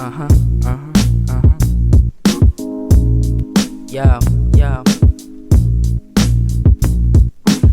Uh-huh, uh-huh, uh-huh. Yo, yo.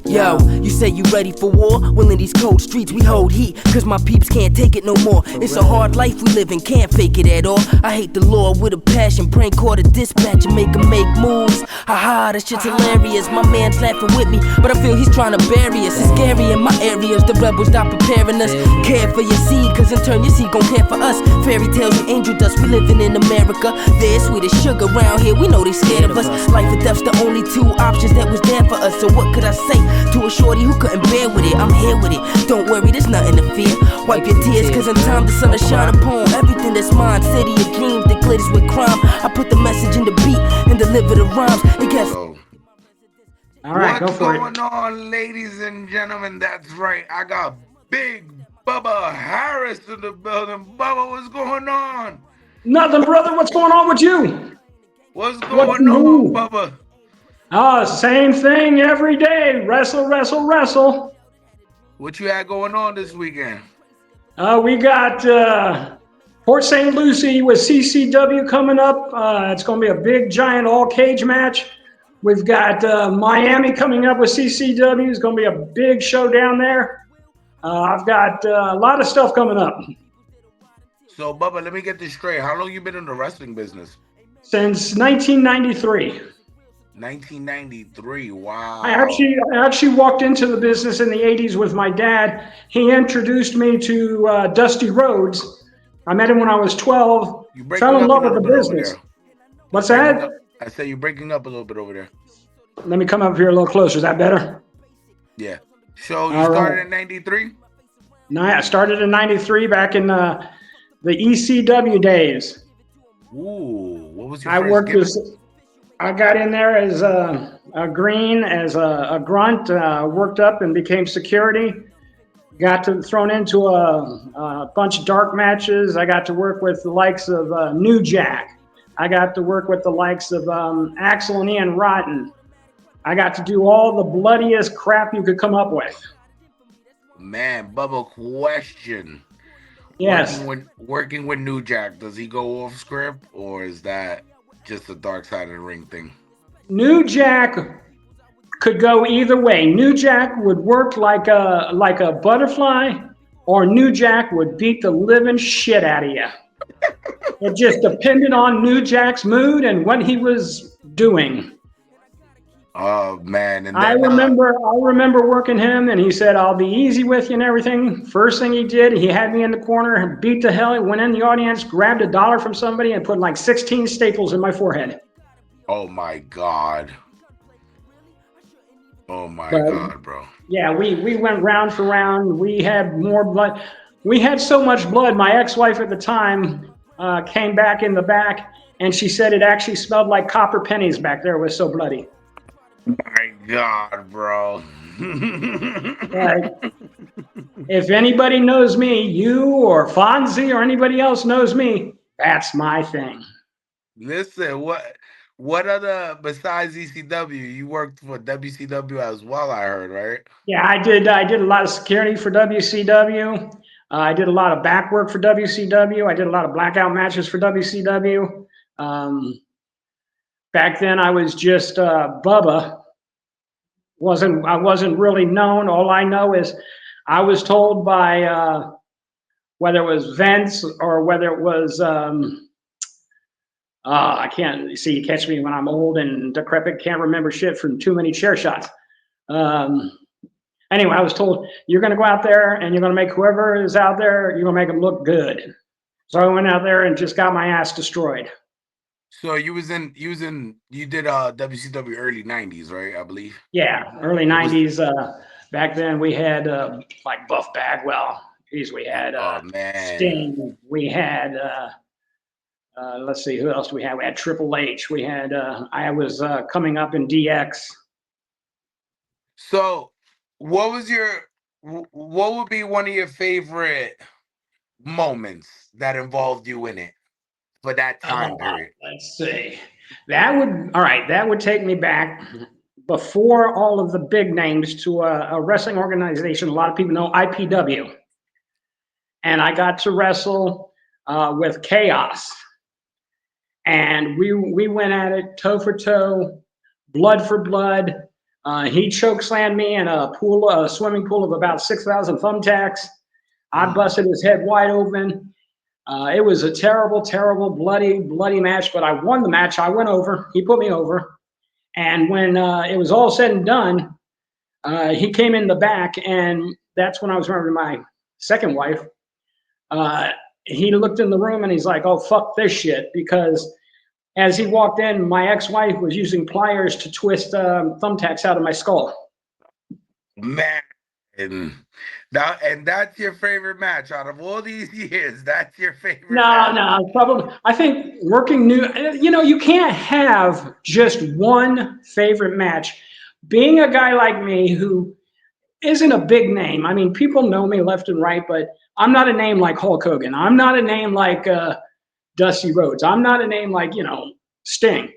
Yo, you say you ready for war? Well, in these cold streets we hold heat, cause my peeps can't take it no more. It's a hard life we live in, can't fake it at all. I hate the law with a passion, prank call the dispatch and make 'em make moves. Haha, that shit's hilarious, my man's laughing with me, but I feel he's trying to bury us. It's scary in my areas, the rebels stop preparing us. Care for your seed, cause in turn your seed gon' care for us. Fairy tales and angel dust, we living in America. They're sweet as sugar around here, we know they scared of us. Life or death's the only two options that was there for us, so what could I say to a shorty who couldn't bear with it? I'm here with it, don't worry, there's nothing to fear. Wipe your tears, cause in time the sun will shine upon everything that's mine. City of dreams that glitters with crime. I put the message in the beat and deliver the rhymes. It gets All right, What's go for going it. on, ladies and gentlemen? That's right. I got Big Bubba Harris in the building. Bubba, what's going on? Nothing, brother. What's going on with you? What's What's going on, new? Bubba? Oh, same thing every day. Wrestle, wrestle, wrestle. What you had going on this weekend? We got Port St. Lucie with CCW coming up. It's going to be a big, giant, all cage match. We've got Miami coming up with CCW. It's going to be a big show down there. I've got a lot of stuff coming up. So, Bubba, let me get this straight. How long you been in the wrestling business? Since 1993. 1993. Wow. I actually walked into the business in the 80s with my dad. He introduced me to Dusty Rhodes. I met him when I was 12. You Fell breaking in up a love with little the bit over business. there. What's Breaking that? up. I said you're breaking up a little bit over there. Let me come up here a little closer. Is that better? Yeah. So you All started right. in 93? I started in 93 back in the ECW days. Ooh, what was your I first worked gimmick? as I got in there as a green, as a grunt, worked up and became security. Got thrown into a bunch of dark matches. I got to work with the likes of New Jack. I got to work with the likes of Axel and Ian Rotten. I got to do all the bloodiest crap you could come up with. Man, Bubba, question. Yes. Working with New Jack, does he go off script or is that just a dark side of the ring thing? New Jack could go either way. New Jack would work like a butterfly, or New Jack would beat the living shit out of you. It just depended on New Jack's mood and what he was doing. Oh man, and I then remember working him, and he said, "I'll be easy with you and everything." First thing he did, he had me in the corner and beat the hell. He went in the audience, grabbed $1 from somebody, and put like 16 staples in my forehead. oh my god. Oh my But god, bro. yeah, we went round for round. We had more blood. We had so much blood. My ex-wife at the time came back in the back, and she said it actually smelled like copper pennies back there. It was so bloody. My god, bro. But if anybody knows me, you or Fonzie or anybody else knows me, that's my thing. Listen, what other besides ECW, you worked for WCW as well, I heard, right? Yeah, I did. I did a lot of security for WCW. I did a lot of back work for WCW. I did a lot of blackout matches for WCW. Back then, I was just Bubba. I wasn't really known. All I know is I was told by whether it was Vince or whether it was I can't see. You catch me when I'm old and decrepit. Can't remember shit from too many chair shots. Um, Anyway, I was told you're going to go out there and you're going to make whoever is out there, you're going to make them look good. So I went out there and just got my ass destroyed. So you did WCW early 90s, right? I believe. Yeah, early What was 90s. Back then we had like Buff Bagwell. Geez, we had oh man. Sting. We had, let's see, who else do we had? We had Triple H. We had, I was coming up in DX. So what would be one of your favorite moments that involved you in it for that time period? Let's see. All right, that would take me back before all of the big names to a wrestling organization a lot of people know, IPW. And I got to wrestle with Chaos, and we went at it toe for toe, blood for blood. He choke slammed me in a swimming pool of about 6,000 thumbtacks. I busted his head wide open. It was a terrible, terrible, bloody match, but I won the match. I went over. He put me over. And when it was all said and done, he came in the back, and that's when I was married to my second wife. Uh, he looked in the room and he's like, "Oh, fuck this shit," because as he walked in, my ex-wife was using pliers to twist thumbtacks out of my skull. Man, and that's your favorite match out of all these years. That's your favorite match. No, probably. I think working new. You can't have just one favorite match. Being a guy like me who isn't a big name. I mean, people know me left and right, but I'm not a name like Hulk Hogan. I'm not a name like Dusty Rhodes. I'm not a name like Sting.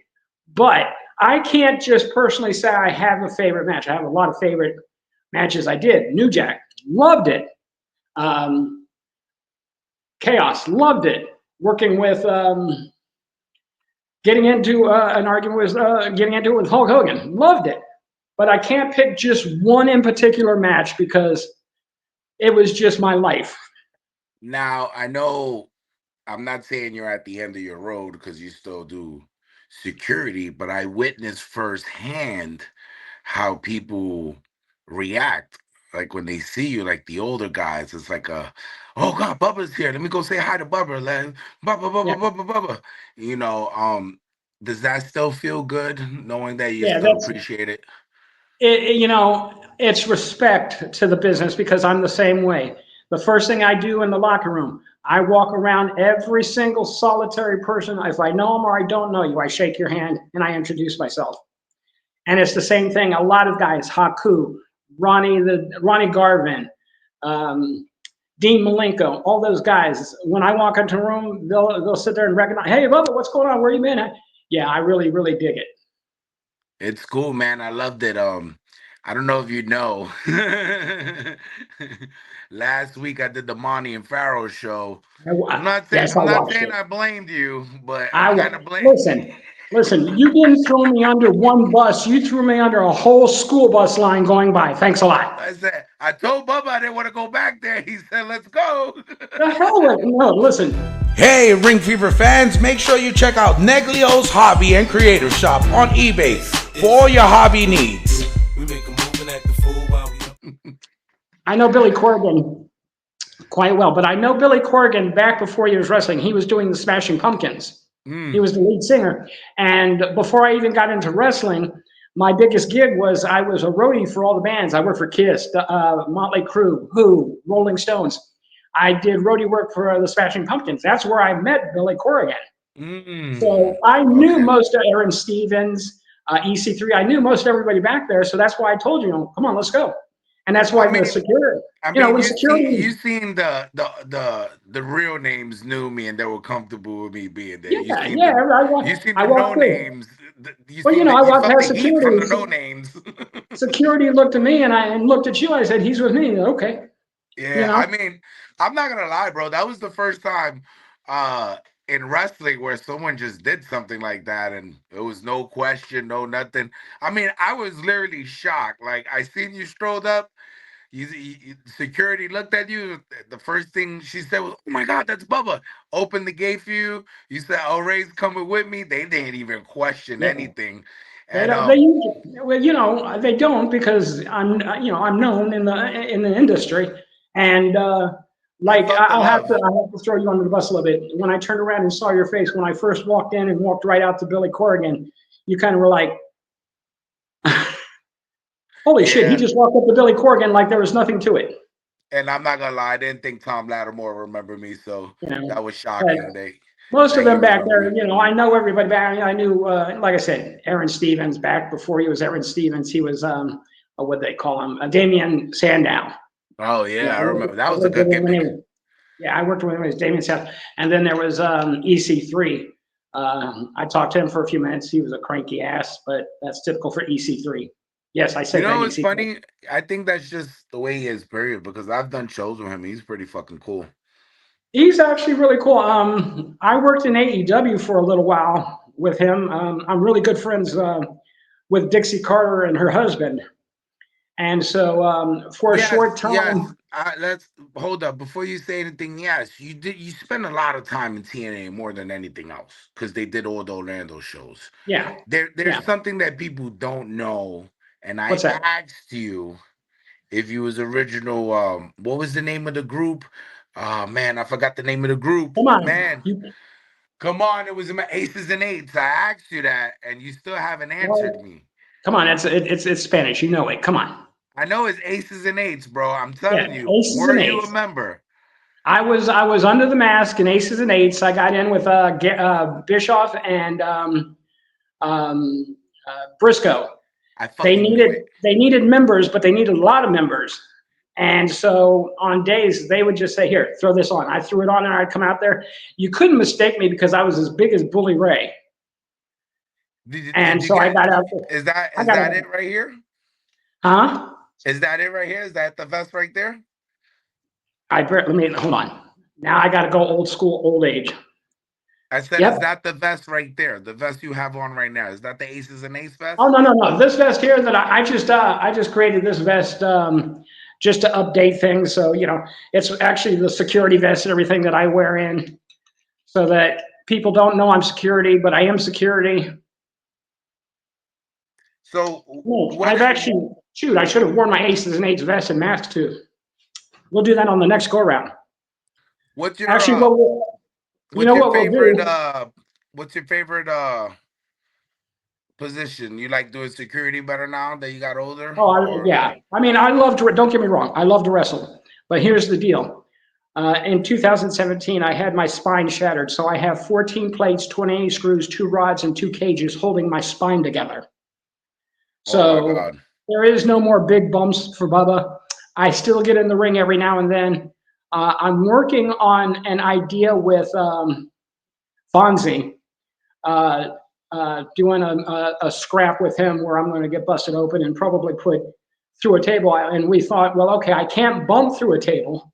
But I can't just personally say I have a favorite match. I have a lot of favorite matches. I did. New Jack, loved it. Um, Chaos, loved it. Working with, getting into an argument with, getting into it with Hulk Hogan, loved it. But I can't pick just one in particular match because it was just my life. Now, I know I'm not saying you're at the end of your road because you still do security, but I witnessed firsthand how people react. Like when they see you, like the older guys, it's like oh God, Bubba's here. Let me go say hi to Bubba. Bubba, Yeah, Bubba, Bubba, Bubba. Does that still feel good knowing that you yeah, still that's appreciate it? it's respect to the business because I'm the same way. The first thing I do in the locker room, I walk around every single solitary person. If I know them or I don't know you, I shake your hand and I introduce myself. And it's the same thing. A lot of guys, Haku, Ronnie Garvin, um, Dean Malenko, all those guys. When I walk into a room, they'll sit there and recognize, "Hey, Bubba, what's going on? Where you been?" Yeah, I really really dig it. It's cool, man. I loved it. I don't know if you know. Last week I did the Monty and Pharaoh show. Yes, I I'm not watched saying it. I blamed you, but I I kind of blame. listen, listen. You didn't throw me under one bus. You threw me under a whole school bus line going by. Thanks a lot. I told Bubba I didn't want to go back there. He said, "Let's go." The hell with no. Listen, Hey, Ring Fever fans, make sure you check out Neglio's Hobby and Creative Shop on eBay for all your hobby needs. I know Billy Corgan quite well, but I know Billy Corgan back before he was wrestling. He was doing the Smashing Pumpkins. He was the lead singer, and before I even got into wrestling, my biggest gig was I was a roadie for all the bands. I worked for Kiss, Motley Crue, Who, Rolling Stones. I did roadie work for the Smashing Pumpkins. That's where I met Billy Corgan. So I knew Okay. most of Aaron Stevens, EC3. I knew most everybody back there. So that's why I told you, come on, let's go. And that's I why the mean, security, I you know, mean, when security, you seen the real names knew me and they were comfortable with me being there. yeah, yeah. I The no walked through. names. Well, I I you walked felt the past heat from security. the no names. Security looked at me and looked at you. I said, he's with me. Okay. You Yeah, know, I mean, I'm not gonna lie, bro. That was the first time uh in wrestling where someone just did something like that and it was no question, no nothing. I mean, I was literally shocked. Like I seen you strolled up. Security looked at you. The first thing she said was, "Oh my God, that's Bubba." Opened the gate for you. You said, "Oh, Ray's coming with me." They didn't even question yeah. anything. They And don't. They usually, well, they don't because I'm known in the industry, and I like felt the love. I'll have to throw you under the bus a little bit. When I turned around and saw your face when I first walked in and walked right out to Billy Corrigan, you kind of were like, "Holy shit!" He Yeah, just walked up to Billy Corrigan like there was nothing to it. and I'm not gonna lie, I didn't think Tom Lattimore remembered me, so You know, that was but shocking. most of That he them back remembered there, me. I know everybody back. I knew, like I said, Aaron Stevens back before he was Aaron Stevens. He was what they call him, Damian Sandow. Oh Yeah, yeah, I remember. That I was a worked with good him when he gimmick. was, yeah, I worked with him when he was Damien South. And then there was EC3. I talked to him for a few minutes. He was a cranky ass, but that's typical for EC3. Yes, I You said that know what's EC3. funny? I think that's just the way he is, period. Because I've done shows with him. He's pretty fucking cool. He's actually really cool. I worked in AEW for a little while with him. I'm really good friends with Dixie Carter and her husband, and so for a Yes, short yes. time, Let's hold up before you say anything. Yes, you did. You spent a lot of time in TNA more than anything else because they did all the Orlando shows. yeah, There's yeah. something that people don't know, and I What's that? asked you if you was original. What was the name of the group? Oh man, I forgot the name of the group. Come on, Man, come on, it was Aces and Eights. I asked you that, and you still haven't answered well, me. come on. It's Spanish. You know it. Come on. I know it's Aces and Eights, bro. I'm Yeah, telling you. aces Were and you a eights. member? I was under the mask in aces and eights. I got in with Bischoff and Briscoe. I They fucking knew needed it. they needed members, but they needed a lot of members. And so on days they would just say, "Here, throw this on." I threw it on, and I'd come out there. You couldn't mistake me because I was as big as Bully Ray. Did And you so I get? got out there. I Is got that out. it right here? Huh? Is that it right here? Is that the vest right there? Let me hold on. Now I got to go old school, old age. I said, is Yep. that the vest right there? The vest you have on right now? Is that the Aces and Ace Oh vest? no, no, no! This vest here that I just created this vest just to update things. So it's actually the security vest and everything that I wear in, so that people don't know I'm security, but I am security. So No, what? I've actually shoot. I should have worn my aces and eights vest and mask too. We'll do that on the next go round. What's your Actually, you what's know your what we'll favorite do? what's your favorite position? You like doing security better now that you got older, Oh, or yeah. I mean, I love to. Don't get me wrong. I love to wrestle, but here's the deal. In 2017, I had my spine shattered, so I have 14 plates, 28 screws, two rods, and two cages holding my spine together. oh my So god. there is no more big bumps for Bubba. I still get in the ring every now and then. I'm working on an idea with Fonzie, uh, doing a scrap with him where I'm going to get busted open and probably put through a table. And we thought, well, okay, I can't bump through a table.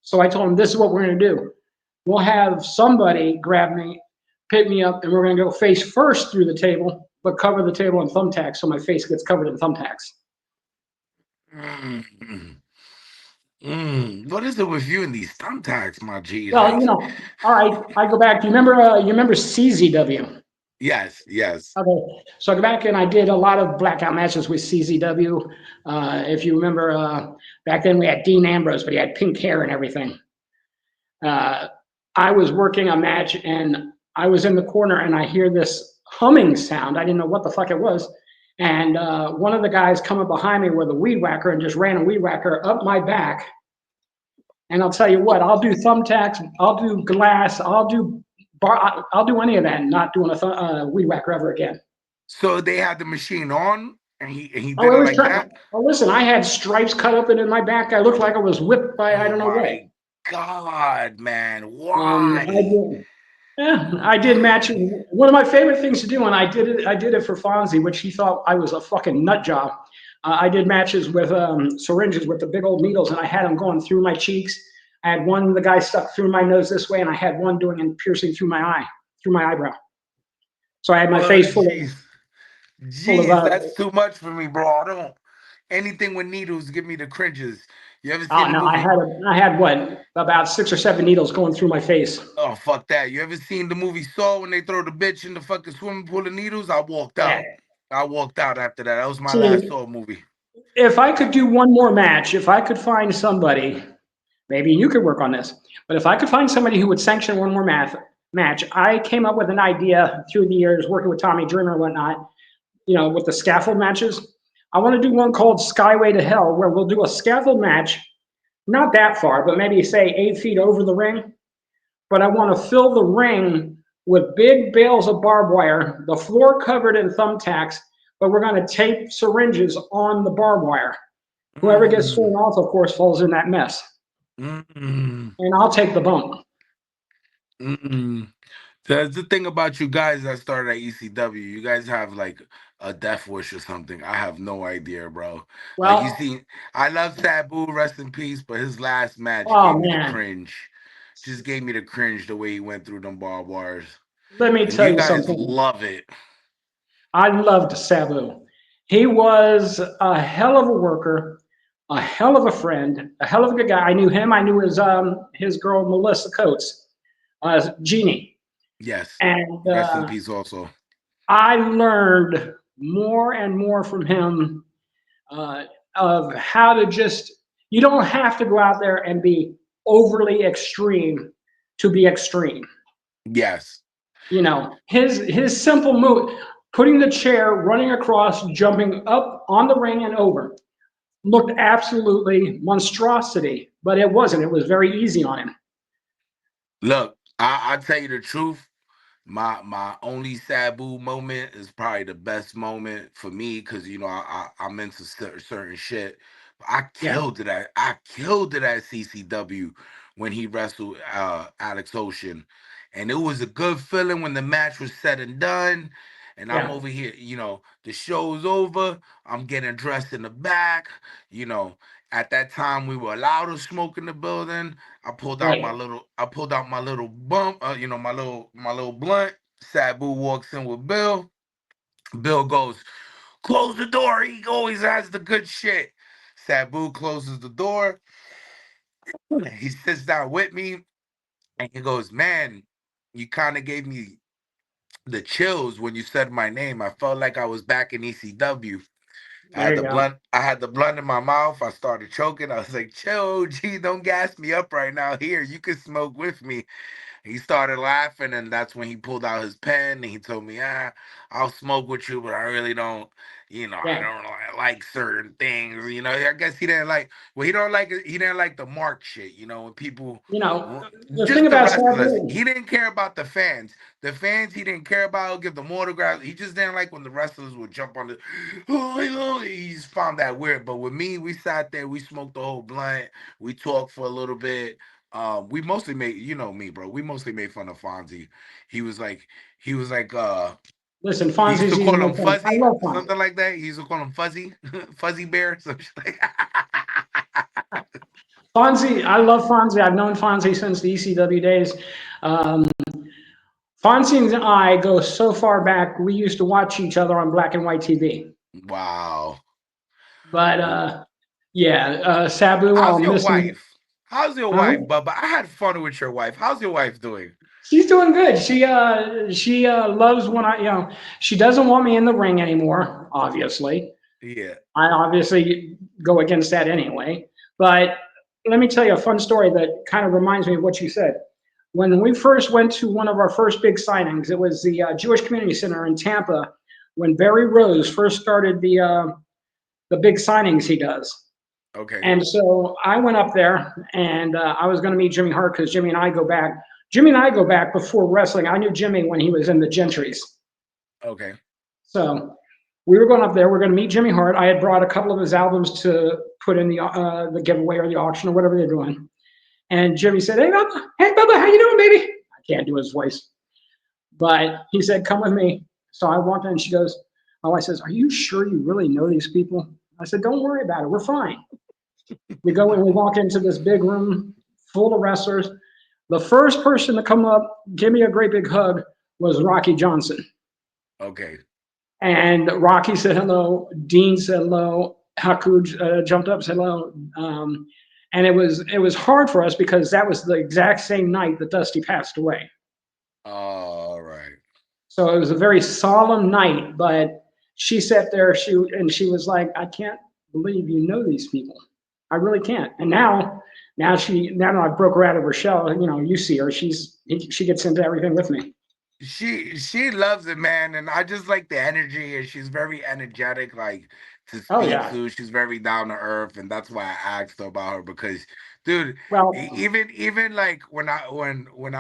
So I told him, this is what we're going to do. We'll have somebody grab me, pick me up, and we're going to go face first through the table, but cover the table in thumbtacks so my face gets covered in thumbtacks. Mm. What is it with you and these thumbtacks, my G? Well, Like, all right, I go back. You remember CZW? yes, yes. Okay, so I go back and I did a lot of blackout matches with CZW. If you remember, back then we had Dean Ambrose, but he had pink hair and everything. Uh, I was working a match and I was in the corner and I hear this humming sound. I didn't know what the fuck it was. And one of the guys come up behind me with a weed whacker and just ran a weed whacker up my back. And I'll tell you what, I'll do thumbtacks, I'll do glass, I'll do any of that. And not doing a weed whacker ever again. So they had the machine on, and he Oh, did it it was like trying. that. Oh, listen, I had stripes cut up in my back. I looked like I was whipped by I Oh don't know what. my god, man! I Why? did. Yeah, I did matches. One of my favorite things to do, and I did it for Fonzie, which he thought I was a fucking nut job. I did matches with syringes with the big old needles, and I had them going through my cheeks. I had one the guy stuck through my nose this way, and I had one doing and piercing through my eye, through my eyebrow. So I had my Oh face jeez, full of jeez, that's too much for me, bro. I don't anything with needles give me the cringes. You ever oh seen the no, movie? I had what about 6 or 7 needles going through my face. Oh fuck that! You ever seen the movie Saw when they throw the bitch in the fucking swimming pool of needles? I walked Yeah. out. I walked out after that. That was my last See, Saw movie. if I could I, do one more match, if I could find somebody, maybe you could work on this, but if I could find somebody who would sanction one more match, I came up with an idea through the years working with Tommy Dreamer and whatnot, with the scaffold matches. I want to do one called Skyway to Hell, where we'll do a scaffold match, not that far, but maybe say 8 feet over the ring. But I want to fill the ring with big bales of barbed wire, the floor covered in thumbtacks, but we're going to tape syringes on the barbed wire. Whoever gets mm, thrown off, of course, falls in that mess. mm, And I'll take the bump. mm. That's the thing about you guys that started at ECW. You guys have like a death wish or something. I have no idea, bro. Like you Well, see, I love Sabu, rest in peace, but his last match oh gave me the man, cringe. just gave me the cringe the way he went through them barbed wires. Let me And tell you you guys something. love it. I loved Sabu. He was a hell of a worker, a hell of a friend, a hell of a good guy. I knew him. I knew his girl Melissa Coates, Jeannie, Yes. and Rest in peace also. I learned more and more from him uh, of how to just. You don't have to go out there and be overly extreme to be extreme. Yes. You know, his simple move, putting the chair, running across, jumping up on the ring and over, looked absolutely monstrosity, but it wasn't. It was very easy on him. Look, I tell you the truth. My only Sabu moment is probably the best moment for me because you know I'm into certain shit. I Yeah, killed it at CCW when he wrestled Alex Ocean, and it was a good feeling when the match was said and done. And I'm yeah, over here, you know, the show's over. I'm getting dressed in the back. You know, at that time we were allowed to smoke in the building. right. I pulled out my little bump, you know, my little blunt. Sabu walks in with Bill. Bill goes, close the door. He always has the good shit. Sabu closes the door. He sits down with me and he goes, man, you kind of gave me the chills when you said my name. I felt like I was back in ECW. There you go. I had the blunt in my mouth. I started choking. I was like, chill, G, don't gas me up right now. Here, you can smoke with me. He started laughing, and that's when he pulled out his pen and he told me, I'll smoke with you, but I really don't, you know, I Yeah, don't like certain things. You know, I guess he didn't like, well, he didn't like the mark shit, you know, when people, you know, the thing just the about wrestlers. Sabu, He didn't care about the fans. The fans he didn't care about, give them autographs. He just didn't like when the wrestlers would jump on the, oh, he just found that weird. But with me, we sat there, we smoked the whole blunt, we talked for a little bit. We mostly made, you know me, bro. We mostly made fun of Fonzie. He was like, he was like, listen, he used Fonzie's to easy to call him make fun of. I Fuzzy, love Fonzie. something like that. He used to call him Fuzzy, Fuzzy Bear. So like, Fonzie, I love Fonzie. I've known Fonzie since the ECW days. Um, Fonzie and I go so far back. We used to watch each other on black and white TV. wow. But yeah, Sabu, How's I'll your miss him. wife? How's your Huh? wife, Bubba? I had fun with your wife. How's your wife doing? She's doing good. She loves when she doesn't want me in the ring anymore. Obviously, Yeah. I obviously go against that anyway. But let me tell you a fun story that kind of reminds me of what you said. When we first went to one of our first big signings, it was the Jewish Community Center in Tampa. When Barry Rose first started the big signings he does. Okay. And so I went up there and I was going to meet Jimmy Hart because Jimmy and I go back. Jimmy and I go back before wrestling. I knew Jimmy when he was in the Gentrys. Okay. So we were going up there. We're going to meet Jimmy Hart. I had brought a couple of his albums to put in the giveaway or the auction or whatever they're doing. And Jimmy said, hey Bubba, how you doing, baby? I can't do his voice, but he said, come with me. So I walked in and she goes, my wife says, are you sure you really know these people? I said, don't worry about it. We're fine. We go and we walk into this big room full of wrestlers. The first person to come up, give me a great big hug, was Rocky Johnson. Okay. And Rocky said hello. Dean said hello. Haku jumped up, said hello. And it was hard for us because that was the exact same night that Dusty passed away. All right. So it was a very solemn night. But she sat there, she was like, I can't believe you know these people. I really can't. And now that I broke her out of her shell, you see her. She gets into everything with me. She loves it, man, and I just like the energy, and she's very energetic, like to Oh speak yeah. to. She's very down to earth, and that's why I asked her about her because, dude, Well, even like when I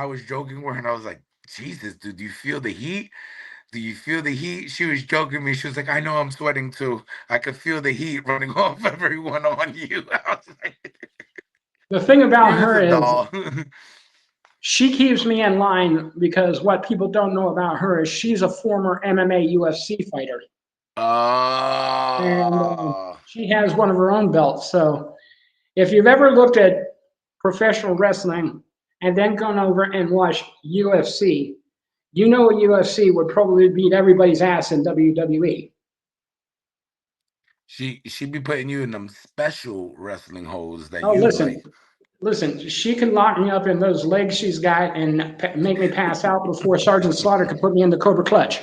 was joking with her, and I was like, Jesus, dude, do you feel the heat? Do you feel the heat? She was joking me. She was like, I know I'm sweating too. I could feel the heat running off everyone on you. I was like, the thing she about was her a is doll. she keeps me in line because what people don't know about her is she's a former MMA UFC fighter, and Oh, she has one of her own belts. So if you've ever looked at professional wrestling and then gone over and watched UFC, you know a UFC would probably beat everybody's ass in WWE. She be putting you in them special wrestling holes that Oh, you like. listen, she can lock me up in those legs she's got and make me pass out before Sergeant Slaughter can put me in the Cobra Clutch.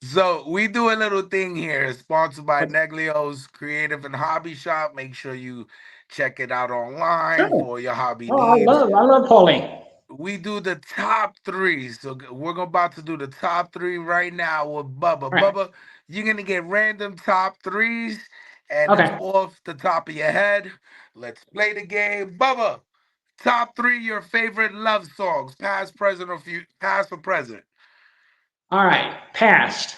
So we do a little thing here, sponsored by Neglio's Creative and Hobby Shop. Make sure you check it out online Sure. for your hobby Oh, needs. I love Paulie. We do the top three. So we're about to do the top three right now with Bubba. All right. Bubba, you're gonna get random top threes, and it's Okay. off the top of your head. Let's play the game. Bubba, top three your favorite love songs, past, present, or past or present. All right. Passed.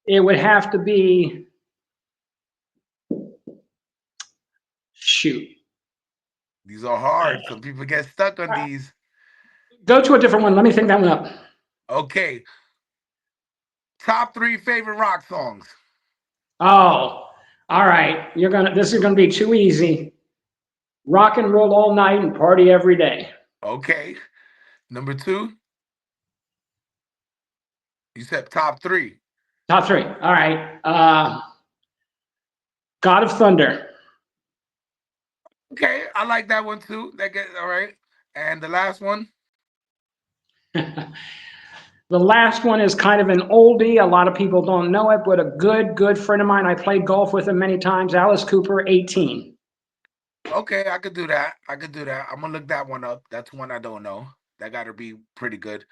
It would have to be shoot. These are hard. Some people get stuck on these. Go to a different one. Let me think that one up. Okay. Top three favorite rock songs. Oh, all right. This is gonna be too easy. Rock and roll all night and party every day. Okay. Number two, you said top three. Top three. All right. God of Thunder. Okay, I like that one too. That get all right. And the last one, The last one is kind of an oldie. A lot of people don't know it, but a good friend of mine. I played golf with him many times. Alice Cooper, 18. okay, I could do that. I could do that. I'm gonna look that one up. That's one I don't know. That gotta be pretty good.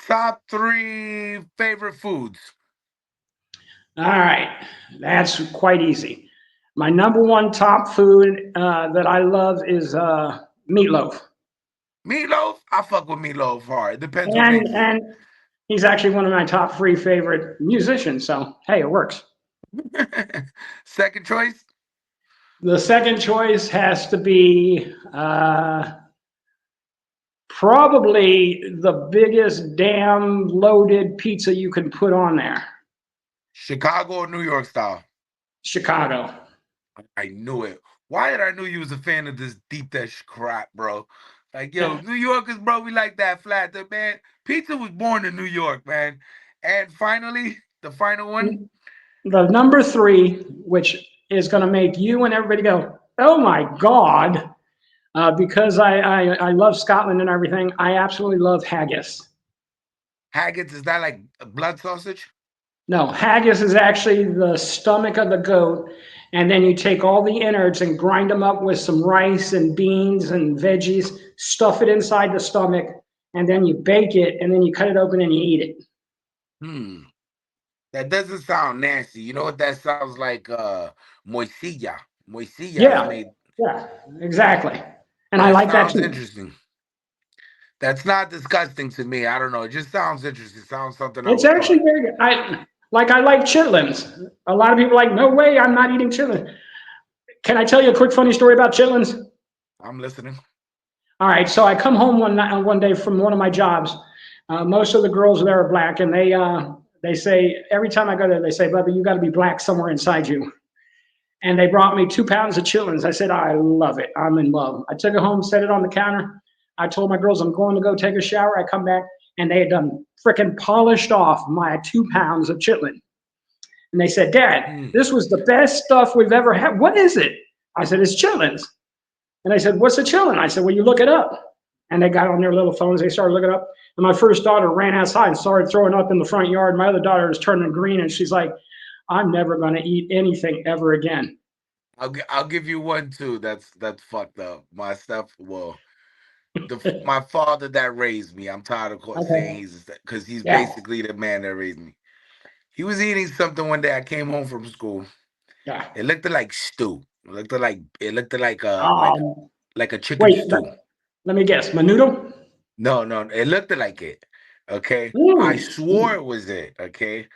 Top three favorite foods. All right. That's quite easy. My number one top food that I love is meatloaf. Meatloaf. I fuck with meatloaf hard. It depends what And makes it. and he's actually one of my top three favorite musicians. So hey, it works. Second choice, The second choice has to be probably the biggest damn loaded pizza you can put on there. Chicago or New York style. Chicago. I knew it. Why did I know you was a fan of this deep dish crap, bro? Like, yo, Yeah. New Yorkers, bro, we like that flat. Man, pizza was born in New York, man. And finally, the final one, The number three, which is going to make you and everybody go, oh my God, because I love Scotland and everything. I absolutely love haggis. haggis. Is that like a blood sausage? No, haggis is actually the stomach of the goat, and then you take all the innards and grind them up with some rice and beans and veggies, stuff it inside the stomach, and then you bake it, and then you cut it open and you eat it. Hmm. That doesn't sound nasty. You know what that sounds like? Moisilla. Moisilla is Yeah, made. yeah, exactly. And I That like that sounds too. interesting. That's not disgusting to me. I don't know. It just sounds interesting. Sounds something I It's would actually try. very good. I like chitlins. A lot of people are like, no way, I'm not eating chitlins. Can I tell you a quick funny story about chitlins? I'm listening. All right, so I come home one day from one of my jobs. Most of the girls there are black, and they say every time I go there, they say, "Bubba, you got to be black somewhere inside you." And they brought me 2 pounds of chitlins. I said, I love it. I'm in love. I took it home, set it on the counter. I told my girls I'm going to go take a shower. I come back, and they had done frickin' polished off my 2 pounds of chitlin. And they said, Dad, Hmm. this was the best stuff we've ever had. What is it? I said, it's chitlins. And they said, what's a chillin'? I said, well, you look it up. And they got on their little phones. They started looking up. And my first daughter ran outside and started throwing up in the front yard. My other daughter was turning green, and she's like, I'm never going to eat anything ever again. I'll give you one too. That's fucked up. My stuff. Well, my father that raised me. I'm tired of saying Okay. he's because he's Yeah. basically the man that raised me. He was eating something one day. I came home from school. Yeah. It looked like stew. It looked like Um, like a chicken wait, stew. let me guess. Menudo? No, no, it looked like it. Okay, I Mm. swore it was it. Okay,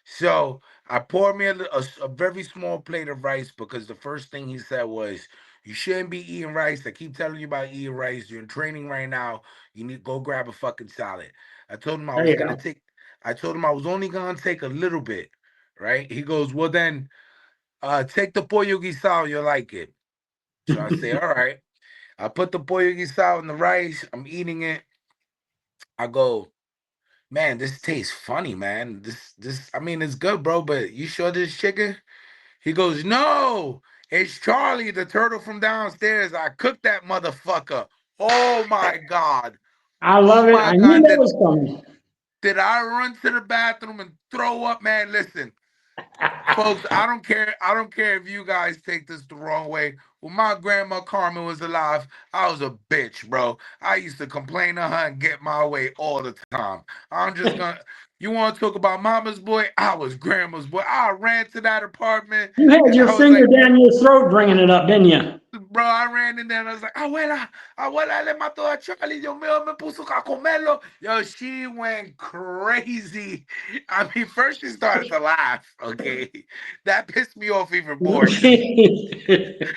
so I poured me a very small plate of rice because the first thing he said was, "You shouldn't be eating rice. I keep telling you about eating rice. You're in training right now. You need to go grab a fucking salad." I told him I There was you gonna go. take. I told him I was only gonna take a little bit. Right? He goes, "Well then, take the pollo guisado. You'll like it." So I say, "All right." I put the pollo guisado in the rice. I'm eating it. I go, man, this tastes funny, man. I mean, it's good, bro, but you sure this chicken? He goes, no, it's Charlie, the turtle from downstairs. I cooked that motherfucker. Oh my God. I Oh love it. my I knew God. that was coming. Did I run to the bathroom and throw up? Man, listen. Folks, I don't care if you guys take this the wrong way. When my grandma Carmen was alive, I was a bitch, bro. I used to complain to her and get my way all the time. I'm just gonna. You want to talk about mama's boy? I was grandma's boy. I ran to that apartment You had and your I was finger like, down your throat bringing it up, didn't you? bro, I ran in there and I was like, abuela, abuela le mató a Charlie. Dios mío, me puso a comerlo. Yo, she went crazy. I mean, first she started to laugh, okay? That pissed me off even more because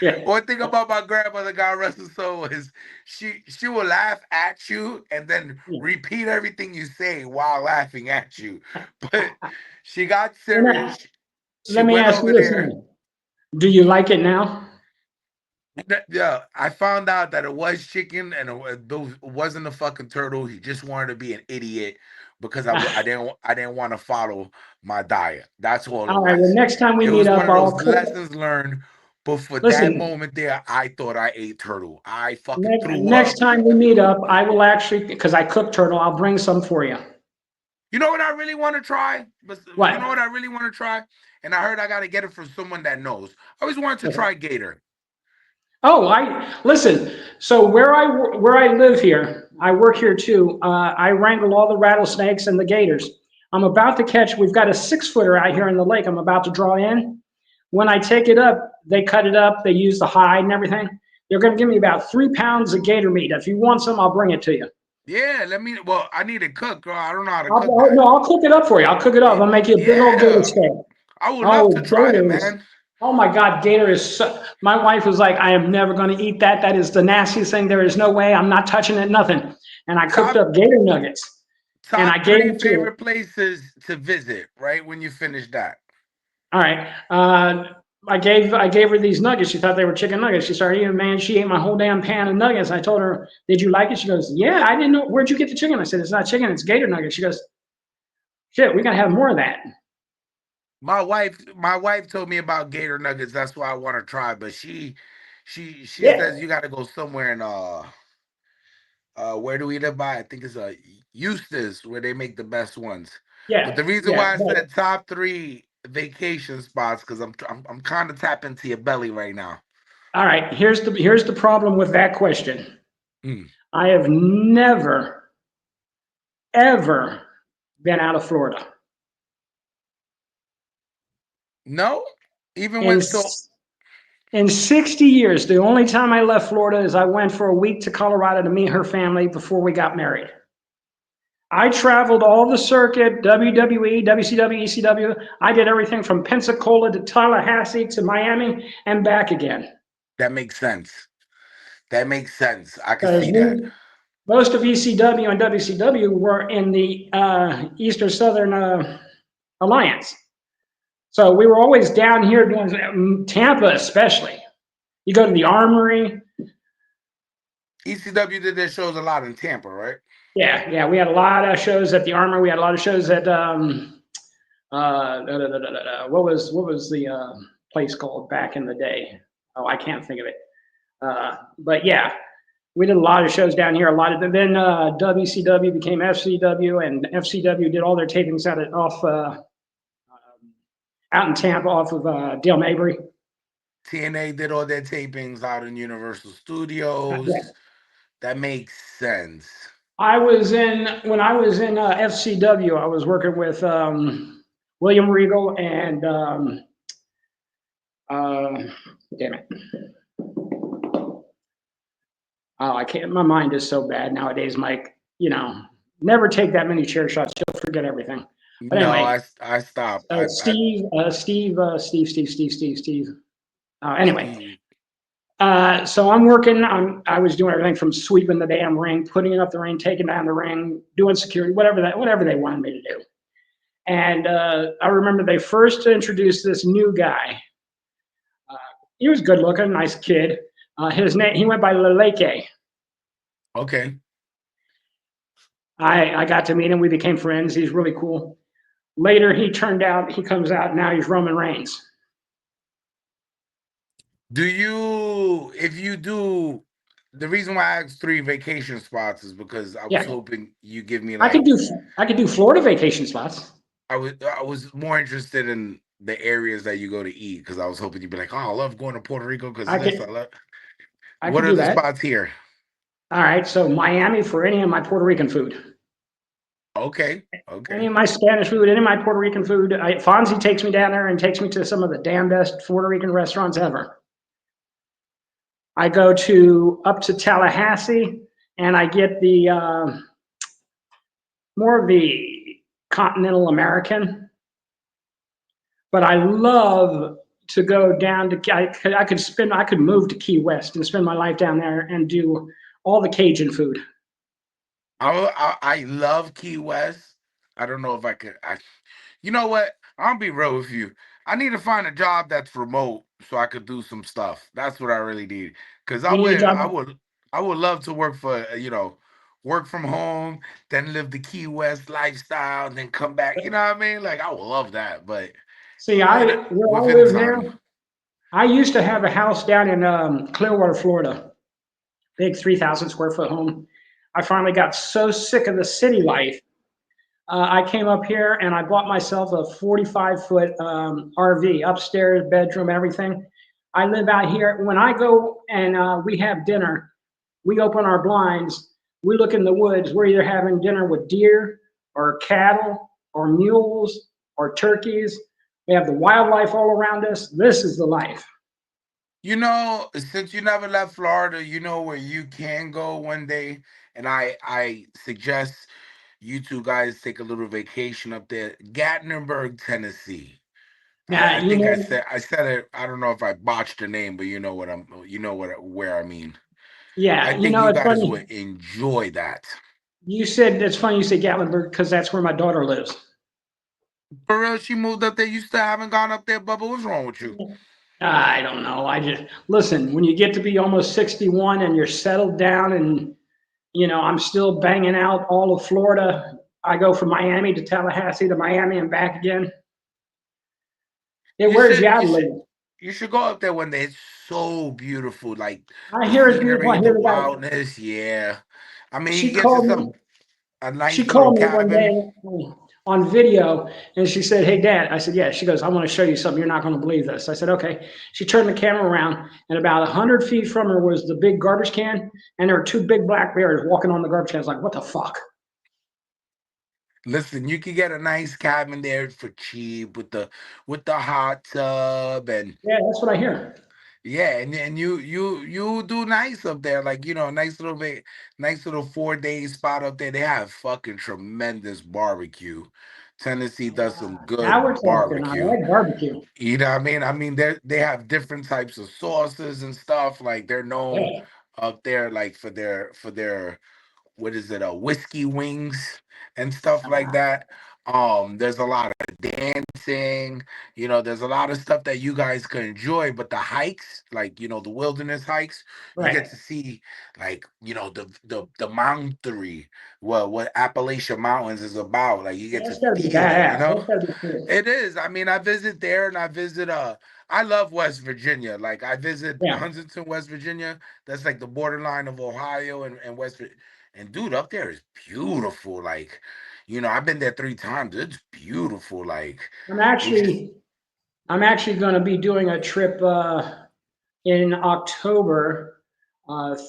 Yeah. one thing about my grandmother, God rest her soul, is she will laugh at you and then repeat everything you say while laughing at you. But she got Let serious. She let me went ask you over this there. now. Do you like it now? Yeah, I found out that it was chicken and it wasn't a fucking turtle. He just wanted to be an idiot because I didn't want to follow my diet. That's all it All right. Well, was. next time we It meet was up, one of I'll those cook. lessons learned. But for that Listen, moment there, I thought I ate turtle. I fucking threw next up. time we meet up, I will actually, because I cook turtle, I'll bring some for you. You know what I really want to try? But you know what What? I really want to try? And I heard I got to get it from someone that knows. I always wanted to try gator. Oh, I listen. So where I live here, I work here too. I wrangle all the rattlesnakes and the gators. I'm about to catch. We've got a 6 footer out here in the lake. I'm about to draw in. When I take it up, they cut it up. They use the hide and everything. They're going to give me about 3 pounds of gator meat. If you want some, I'll bring it to you. Yeah, well, I need to cook, girl. I don't know how to cook that. No, I'll cook it up for you. I'll cook it up. I'll make you a big old gator Yeah, steak. I would love to Oh, try it, gators. man. Oh my God, gator is so, my wife was like, I am never going to eat that. That is the nastiest thing. There is no way. I'm not touching it, nothing. And I cooked Top up gator nuggets and I top gave three them to her. favorite places to visit. Right when you finish that. All right. I gave her these nuggets. She thought they were chicken nuggets. She started eating, man. She ate my whole damn pan of nuggets. I told her, did you like it? She goes, yeah, I didn't know. Where'd you get the chicken? I said, it's not chicken, it's gator nuggets. She goes, shit, we got to have more of that. My wife told me about gator nuggets. That's why I want to try. But she Yeah. says you got to go somewhere in where do we live by? I think it's Eustis where they make the best ones. But Yeah. the reason Yeah. why I But, said top three vacation spots because I'm kind of tapping into your belly right now. all right. Here's the problem with that question. Mm. I have never, ever been out of Florida. No, even In when so in 60 years, the only time I left Florida is I went for a week to Colorado to meet her family before we got married. I traveled all the circuit, WWE, WCW, ECW. I did everything from Pensacola to Tallahassee to Miami and back again. that makes sense. That makes sense. I can Because see that. most of ECW and WCW were in the Eastern Southern Alliance. So we were always down here doing Tampa, especially. You go to the Armory. ECW did their shows a lot in Tampa, right? Yeah, yeah. We had a lot of shows at the Armory. We had a lot of shows at what was the place called back in the day? Oh, I can't think of it. But yeah, we did a lot of shows down here. A lot of then WCW became FCW, and FCW did all their tapings out in Tampa off of Dale Mabry. TNA did all their tapings out in Universal Studios. Yeah. That makes sense. I was in when I was in FCW. I was working with William Regal and uh, damn it. Oh, I can't. My mind is so bad nowadays, Mike. You know, never take that many chair shots. You'll forget everything. But No, anyway, I stopped. I Steve. Anyway, Steve. so I'm working. I was doing everything from sweeping the damn ring, putting up the ring, taking down the ring, doing security, whatever they wanted me to do. And I remember they first introduced this new guy. Uh, he was good looking, nice kid, His name, he went by Leleke. Okay. I got to meet him. We became friends. He's really cool. Later, he comes out, now he's Roman Reigns. Do you, if you do, the reason why I asked 3 vacation spots is because I was Yeah, hoping you give me I could like, do I could do Florida vacation spots. I was more interested in the areas that you go to eat because I was hoping you'd be like, oh, I love going to Puerto Rico because I this, could I love. I What could are do the that. spots here? All right, so Miami for any of my Puerto Rican food. Okay. Any Okay. of my Spanish food, any of my Puerto Rican food. Fonzie takes me down there and takes me to some of the damn best Puerto Rican restaurants ever. I go to up to Tallahassee and I get the more of the continental American. But I love to go down to. I could move to Key West and spend my life down there and do all the Cajun food. I love Key West. I don't know if I could. You know what? I'll be real with you. I need to find a job that's remote so I could do some stuff. That's what I really need. Cause I You need a would, job. I would, I would love to work for work from home, then live the Key West lifestyle, and then come back. You know what I mean? Like I would love that, but See, when where I within live now, time. I used to have a house down in Clearwater, Florida, big 3,000 square foot home. I finally got so sick of the city life. I came up here and I bought myself a 45-foot RV, upstairs, bedroom, everything. I live out here. When I go and we have dinner, we open our blinds, we look in the woods. We're either having dinner with deer or cattle or mules or turkeys. We have the wildlife all around us. This is the life. Since you never left Florida, you know where you can go one day, and I suggest you two guys take a little vacation up there, Gatlinburg, Tennessee. Now, I think I said it. I don't know if I botched the name, but you know where I mean. I yeah, think you it's guys funny. would enjoy that. You said it's funny you say Gatlinburg because that's where my daughter lives. For real, she moved up there. You still haven't gone up there, Bubba. What's wrong with you? I don't know. I just listen. When you get to be almost 61 and you're settled down, and I'm still banging out all of Florida. I go from Miami to Tallahassee to Miami and back again. It You wears you should out you a should little. you should go up there one day. It's so beautiful, like I the hear it's beautiful. I scenery, the hear they got. wildness. Yeah, I mean, you She get to called me. some a She nice little called me one cabin. day on video, and she said, "Hey, Dad." I said, "Yeah." She goes, "I want to show you something. You're not going to believe this." I said, "Okay." She turned the camera around, and about 100 feet from her was the big garbage can, and there were two big black bears walking on the garbage can. I was like, "What the fuck?" Listen, you can get a nice cabin there for cheap with the hot tub and Yeah, that's what I hear. yeah, and you do nice up there, like nice little 4 day spot up there. They have fucking tremendous barbecue. Tennessee does some Now we're good talking. I barbecue. like barbecue. You know what I mean? I mean they have different types of sauces and stuff. Like they're known Yeah. up there like for their what is it, whiskey wings and stuff like that. There's a lot of dancing, there's a lot of stuff that you guys can enjoy, but the hikes, like the wilderness hikes, you get Right. to see like the mountain, what Appalachian Mountains is about. Like you get to That's got to be feel it, badass. That's got to be cool. it is. I mean, I visit there and I visit I love West Virginia. Like I visit Yeah. Huntington, West Virginia. That's like the borderline of Ohio and West Virginia. And dude, up there is beautiful. Like, I've been there 3 times. It's beautiful. Like, I'm it just actually I'm actually going to be doing a trip in October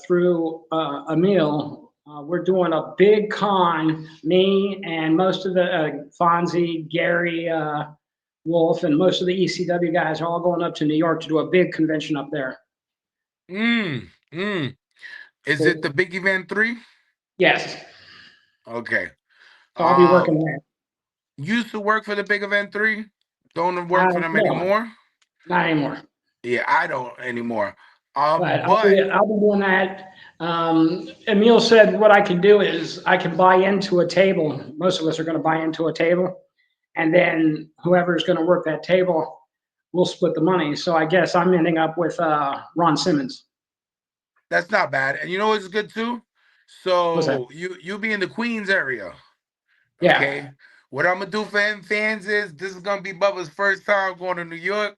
through Emil. We're doing a big con. Me and most of the Fonzie, Gary, Wolf, and most of the ECW guys are all going up to New York to do a big convention up there. mm, mm. Is it the So Big Event 3? yes, Okay. so I'll be Um, working there. used to work for the Big Event 3. Don't work for them No, anymore. not anymore. Yeah, I don't anymore. But But I'll be doing that. Emil said what I can do is I can buy into a table. Most of us are going to buy into a table, and then whoever's going to work that table, we'll split the money. So I guess I'm ending up with Ron Simmons. That's not bad. And you know what's good too? What's that? So you be in the Queens area, Yeah. okay? What I'm gonna do for fans is this is gonna be Bubba's first time going to New York.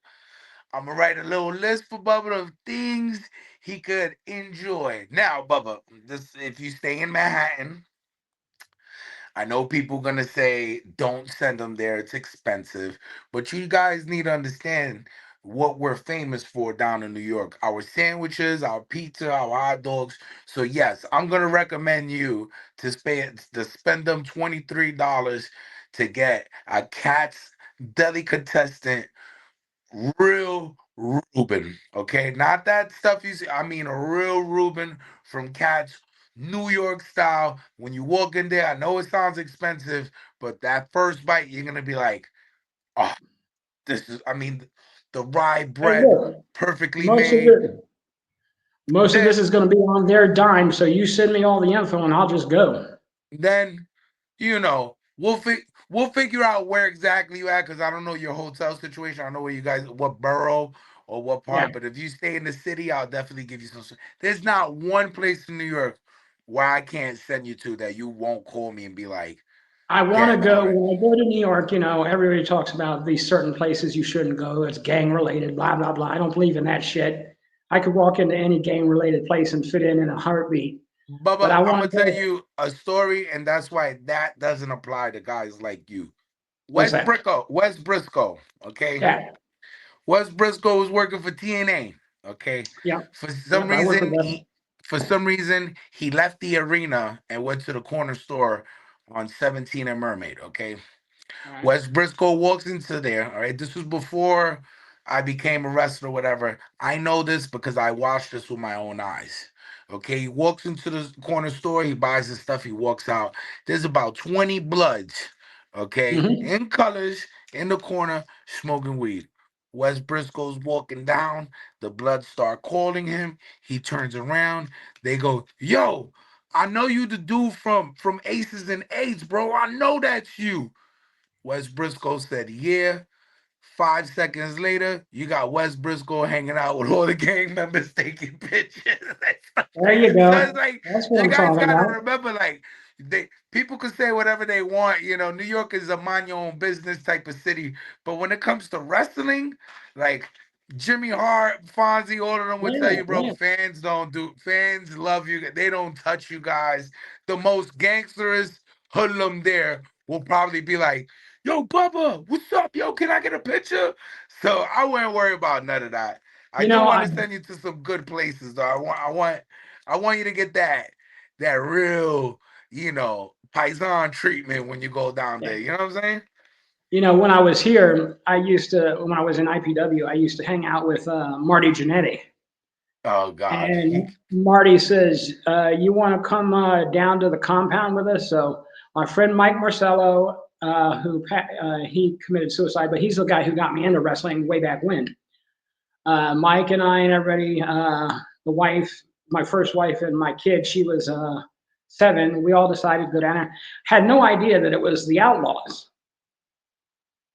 I'm gonna write a little list for Bubba of things he could enjoy. Now, Bubba, this if you stay in Manhattan, I know people gonna say don't send them there. It's expensive, but you guys need to understand what we're famous for down in New York. Our sandwiches, our pizza, our hot dogs. So yes, I'm gonna recommend you to spend them $23 to get a Cat's Delicatessen real Reuben, okay? Not that stuff you see. I mean a real Reuben from Cat's New York style. When you walk in there, I know it sounds expensive, but that first bite, you're gonna be like, oh, this is, I mean, the rye Hey, bread, look, perfectly most of made. it, most of this Then is going to be on their dime. So you send me all the info, and I'll just go. then we'll figure out where exactly you at because I don't know your hotel situation. I don't know where you guys what borough or what Yeah, part, but if you stay in the city, I'll definitely give you some. There's not one place in New York where I can't send you to that you won't call me and be like, I want to damn, all go. right. When I go to New York, everybody talks about these certain places you shouldn't go. It's gang related, blah blah blah. I don't believe in that shit. I could walk into any gang related place and fit in a heartbeat. But Bubba, I I'm want gonna to tell go. you a story, and that's why that doesn't apply to guys like you. What's that? West Briscoe, okay? Yeah, Wes Briscoe was working for TNA. Okay, yeah, for yeah. some I work with reason them. he left the arena and went to the corner store on 17 and Mermaid. Okay, All right. Wes Briscoe walks into there. All right, this was before I became a wrestler or whatever. I know this because I watched this with my own eyes. Okay, he walks into the corner store, he buys his stuff, he walks out. There's about 20 bloods, okay, Hmm. in colors in the corner smoking weed. Wes Briscoe's walking down, the bloods start calling him. He turns around, they go, "Yo, I know you the dude from Aces and Eights, bro. I know that's you." Wes Briscoe said, "Yeah." 5 seconds later, you got Wes Briscoe hanging out with all the gang members taking pictures. There you So it's go. like That's what you I'm guys talking gotta about. remember, like people could say whatever they want. New York is a mind your own business type of city, but when it comes to wrestling, like Jimmy Hart, Fonzie, all of them would tell Yeah, you, bro, yeah. fans love you. They don't touch you guys. The most gangsterous hoodlum there will probably be like, "Yo, Bubba, what's up, yo? Can I get a picture?" So I wouldn't worry about none of that. I You do know, want I to send you to some good places, though. I want you to get that real, paisan treatment when you go down yeah. there. You know what I'm saying? When I was here, when I was in IPW, I used to hang out with Marty Jannetty. Oh God. And Marty says, "You want to come down to the compound with us?" So my friend Mike Marcello, he committed suicide, but he's the guy who got me into wrestling way back when. Mike and I and everybody, the wife, my first wife and my kid, she was 7. We all decided to go down there. Had no idea that it was the Outlaws.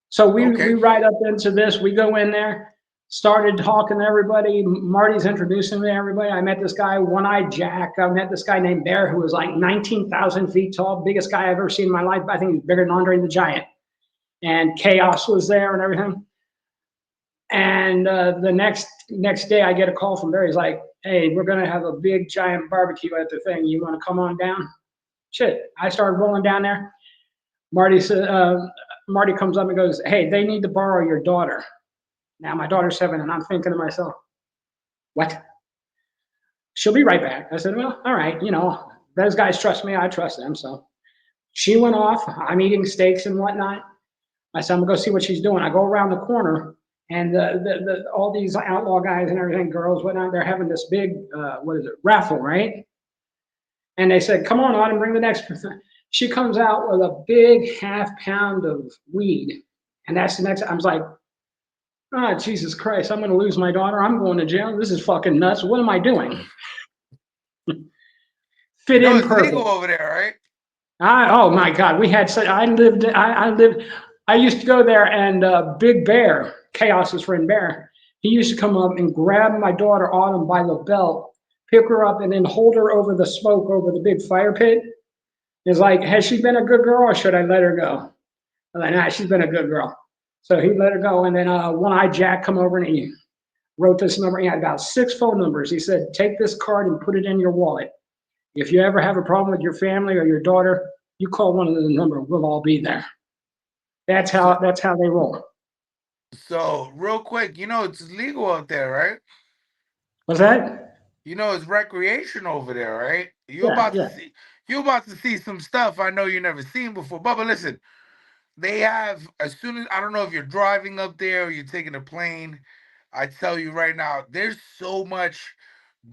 So we Okay. ride up into this. We go in there, started talking to everybody. Marty's introducing me to everybody. I met this guy, One Eyed Jack. I met this guy named Bear, who was like 19,000 feet tall, biggest guy I've ever seen in my life. I think he's bigger than Andre the Giant. And Chaos was there and everything. And the next day, I get a call from Barry. He's like, "Hey, we're gonna have a big giant barbecue at the thing. You want to come on down?" Shit, I started rolling down there. Marty said, Marty comes up and goes, "Hey, they need to borrow your daughter." Now my daughter's 7, and I'm thinking to myself, "What?" She'll be right back. I said, "Well, all right. Those guys trust me. I trust them." So she went off. I'm eating steaks and whatnot. I said, "I'm gonna go see what she's doing." I go around the corner, and all these outlaw guys and everything, girls, whatnot, they're having this big, what is it, raffle, right? And they said, "Come on, Autumn, bring the next person." She comes out with a big half-pound of weed, and that's the next. I was like, "Ah, Jesus Christ, I'm going to lose my daughter. I'm going to jail. This is fucking nuts. What am I doing?" You Fit know in it's legal perfect. over there, right? Oh my God, we had such. I lived. I used to go there, and Big Bear, Chaos's friend Bear, he used to come up and grab my daughter Autumn by the belt pick her up, and then hold her over the smoke over the big fire pit. It's like, has she been a good girl or should I let her go? I'm like, nah, she's been a good girl. So he let her go, and then One Eye Jack come over and he wrote this number. He had about 6 phone numbers. He said, take this card and put it in your wallet. If you ever have a problem with your family or your daughter, you call one of the number. We'll all be there. So, That's how they roll. so real quick, it's legal out there, right? Was that? It's recreation over there, right? You're Yeah, about to yeah, see you're about to see some stuff I know you never seen before. Bubba, listen, they have, as soon as, I don't know if you're driving up there or you're taking a plane, I tell you right now, there's so much